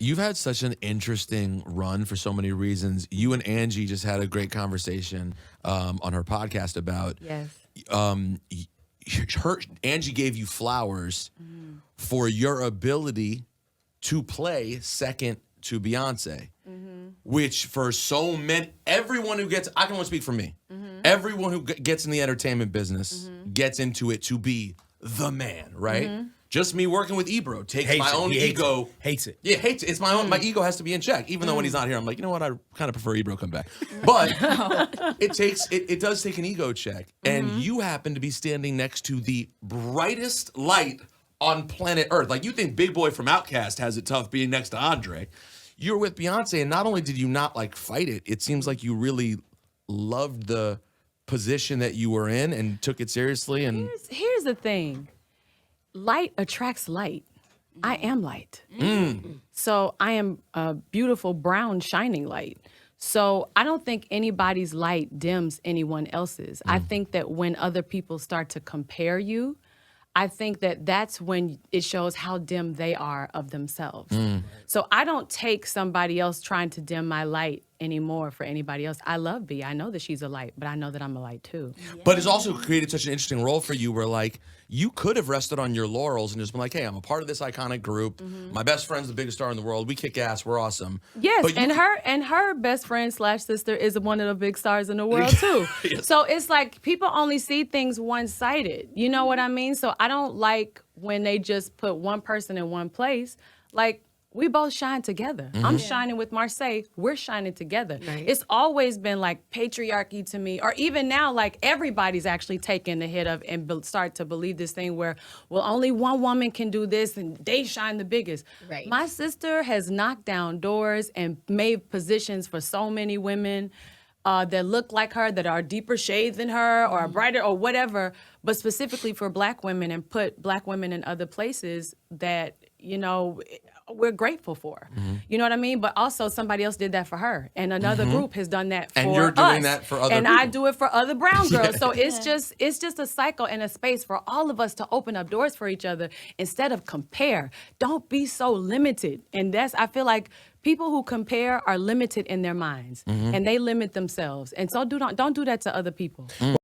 You've had such an interesting run for so many reasons. You and Angie just had a great conversation on her podcast about Yes. um, Angie gave you flowers for your ability to play second to Beyonce, which for so many, everyone who gets, I can only speak for me, everyone who gets in the entertainment business gets into it to be the man, right? Just me working with Ebro takes my own ego. Hates it. Yeah, hates it. It's my own. My ego has to be in check, even though when he's not here, I'm like, you know what? I kind of prefer Ebro come back. But it does take an ego check, and you happen to be standing next to the brightest light on planet Earth. Like, you think Big Boy from Outkast has it tough being next to Andre. You're with Beyonce, and not only did you not like fight it, it seems like you really loved the position that you were in and took it seriously. And Here's the thing. Light attracts light. I am light. So I am a beautiful brown shining light. So I don't think anybody's light dims anyone else's. I think that when other people start to compare you, I think that that's when it shows how dim they are of themselves. So I don't take somebody else trying to dim my light anymore for anybody else. I love B. I know that she's a light, but I know that I'm a light too. But it's also created such an interesting role for you where, like, you could have rested on your laurels and just been like, hey, I'm a part of this iconic group. My best friend's the biggest star in the world. We kick ass. We're awesome. Yes, But and her best friend / sister is one of the big stars in the world too. So it's like people only see things one-sided. You know what I mean? So I don't like when they just put one person in one place. Like, we both shine together. I'm shining with Marseille. We're shining together. Right. It's always been like patriarchy to me, or even now, like everybody's actually taking the hit of and start to believe this thing where, well, only one woman can do this and they shine the biggest. Right. My sister has knocked down doors and made positions for so many women that look like her, that are deeper shades than her, or are brighter, or whatever, but specifically for Black women, and put Black women in other places that, you know, we're grateful for. You know what I mean? But also somebody else did that for her, and another group has done that for us. And you're doing that for other and people. I do it for other brown girls. So it's just a cycle and a space for all of us to open up doors for each other instead of compare. Don't be so limited. And I feel like people who compare are limited in their minds, and they limit themselves. And so don't do that to other people.